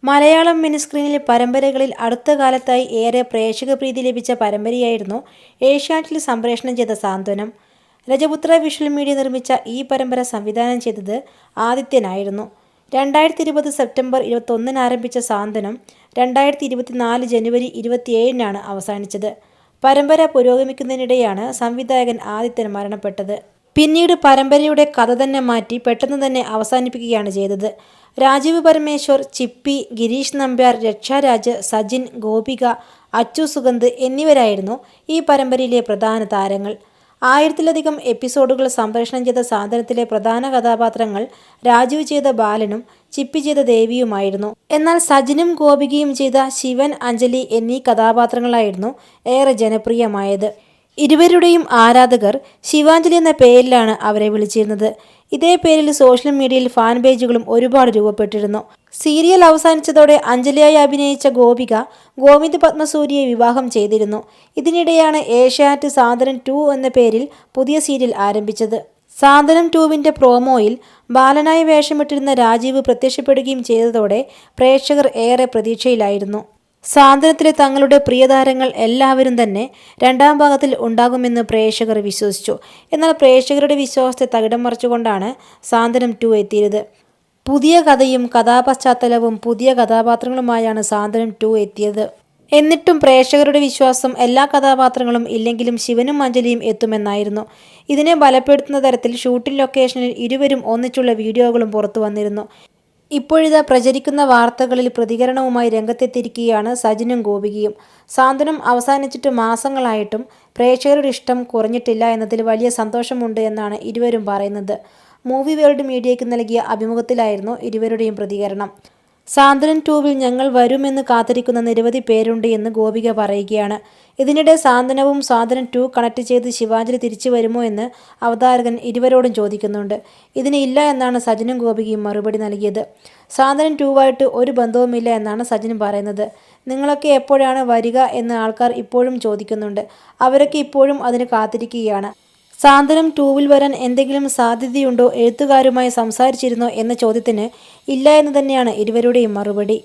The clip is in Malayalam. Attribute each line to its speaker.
Speaker 1: മലയാളം മിനിസ്ക്രീനിലെ പരമ്പരകളിൽ അടുത്ത കാലത്തായി ഏറെ പ്രേക്ഷക പ്രീതി ലഭിച്ച പരമ്പരയായിരുന്നു ഏഷ്യാനെറ്റിൽ സംപ്രേഷണം ചെയ്ത സാന്ത്വനം. രജപുത്ര വിഷ്വൽ മീഡിയ നിർമ്മിച്ച ഈ പരമ്പര സംവിധാനം ചെയ്തത് ആദിത്യനായിരുന്നു. 2020 സെപ്റ്റംബർ 21 ആരംഭിച്ച സാന്ത്വനം 2024 ജനുവരി 27 അവസാനിച്ചത്. പരമ്പര പുരോഗമിക്കുന്നതിനിടെയാണ് സംവിധായകൻ ആദിത്യൻ മരണപ്പെട്ടത്. പിന്നീട് പരമ്പരയുടെ കഥ തന്നെ മാറ്റി പെട്ടെന്ന് തന്നെ അവസാനിപ്പിക്കുകയാണ് ചെയ്തത്. രാജീവ് പരമേശ്വർ, ചിപ്പി, ഗിരീഷ് നമ്പ്യാർ, രക്ഷാരാജ്, സജിൻ, ഗോപിക, അച്ചു സുഗന്ധ് എന്നിവരായിരുന്നു ഈ പരമ്പരയിലെ പ്രധാന താരങ്ങൾ. 1000-ലധികം എപ്പിസോഡുകൾ സംപ്രേഷണം ചെയ്ത സാന്ത്വനത്തിലെ പ്രധാന കഥാപാത്രങ്ങൾ രാജീവ് ചെയ്ത ബാലനും ചിപ്പി ചെയ്ത ദേവിയുമായിരുന്നു. എന്നാൽ സജിനും ഗോപികയും ചെയ്ത ശിവൻ, അഞ്ജലി എന്നീ കഥാപാത്രങ്ങളായിരുന്നു ഏറെ ജനപ്രിയമായത്. ഇരുവരുടെയും ആരാധകർ ശിവാഞ്ജലി എന്ന പേരിലാണ് അവരെ വിളിച്ചിരുന്നത്. ഇതേ പേരിൽ സോഷ്യൽ മീഡിയയിൽ ഫാൻ പേജുകളും ഒരുപാട് രൂപപ്പെട്ടിരുന്നു. സീരിയൽ അവസാനിച്ചതോടെ അഞ്ജലിയായി അഭിനയിച്ച ഗോപിക ഗോവിന്ദ് പത്മസൂര്യയെ വിവാഹം ചെയ്തിരുന്നു. ഇതിനിടെയാണ് ഏഷ്യാനെറ്റ് സാന്ത്വനം 2 എന്ന പേരിൽ പുതിയ സീരിയൽ ആരംഭിച്ചത്. സാന്ത്വനം 2വിൻ്റെ പ്രോമോയിൽ ബാലനായി വേഷമിട്ടിരുന്ന രാജീവ് പ്രത്യക്ഷപ്പെടുകയും ചെയ്തതോടെ പ്രേക്ഷകർ ഏറെ പ്രതീക്ഷയിലായിരുന്നു. സാന്ത്വനത്തിലെ തങ്ങളുടെ പ്രിയതാരങ്ങൾ എല്ലാവരും തന്നെ രണ്ടാം ഭാഗത്തിൽ ഉണ്ടാകുമെന്ന് പ്രേക്ഷകർ വിശ്വസിച്ചു. എന്നാൽ പ്രേക്ഷകരുടെ വിശ്വാസത്തെ തകിടം മറിച്ചുകൊണ്ടാണ് സാന്ത്വനം 2 എത്തിയത്. പുതിയ കഥയും കഥാപശ്ചാത്തലവും പുതിയ കഥാപാത്രങ്ങളുമായാണ് സാന്ത്വനം 2 എത്തിയത്. എന്നിട്ടും പ്രേക്ഷകരുടെ വിശ്വാസം എല്ലാ കഥാപാത്രങ്ങളും ഇല്ലെങ്കിലും ശിവനും അഞ്ജലിയും എത്തുമെന്നായിരുന്നു. ഇതിനെ ബലപ്പെടുത്തുന്ന തരത്തിൽ ഷൂട്ടിംഗ് ലൊക്കേഷനിൽ ഇരുവരും ഒന്നിച്ചുള്ള വീഡിയോകളും പുറത്തു വന്നിരുന്നു. ഇപ്പോഴിതാ പ്രചരിക്കുന്ന വാർത്തകളിൽ പ്രതികരണവുമായി രംഗത്തെത്തിയിരിക്കുകയാണ് സജിനും ഗോപികയും. സാന്ത്വനം അവസാനിച്ചിട്ട് മാസങ്ങളായിട്ടും പ്രേക്ഷകരുടെ ഇഷ്ടം കുറഞ്ഞിട്ടില്ല എന്നതിൽ വലിയ സന്തോഷമുണ്ട് എന്നാണ് ഇരുവരും പറയുന്നത്. മൂവി വേൾഡ് മീഡിയയ്ക്ക് നൽകിയ അഭിമുഖത്തിലായിരുന്നു ഇരുവരുടെയും പ്രതികരണം. സാന്ത്വനം 2വിൽ ഞങ്ങൾ വരുമെന്ന് കാത്തിരിക്കുന്ന നിരവധി പേരുണ്ട് എന്ന് ഗോപിക പറയുകയാണ്. ഇതിനിടെ സാന്ത്വനവും സാന്ത്വനം 2 കണക്ട് ചെയ്ത് ശിവാഞ്ജലി തിരിച്ചു വരുമോ എന്ന് അവതാരകൻ ഇരുവരോടും ചോദിക്കുന്നുണ്ട്. ഇതിന് ഇല്ല എന്നാണ് സജിനും ഗോപികയും മറുപടി നൽകിയത്. സാന്ത്വനം 2വായിട്ട് ഒരു ബന്ധവുമില്ല എന്നാണ് സജിനും പറയുന്നത്. നിങ്ങളൊക്കെ എപ്പോഴാണ് വരിക എന്ന് ആൾക്കാർ ഇപ്പോഴും ചോദിക്കുന്നുണ്ട്. അവരൊക്കെ ഇപ്പോഴും അതിന് കാത്തിരിക്കുകയാണ്. സാന്ത്വനം 2വിൽ വരാൻ എന്തെങ്കിലും സാധ്യതയുണ്ടോ, എഴുത്തുകാരുമായി സംസാരിച്ചിരുന്നോ എന്ന ചോദ്യത്തിന് ഇല്ല എന്ന് തന്നെയാണ് ഇരുവരുടെയും മറുപടി.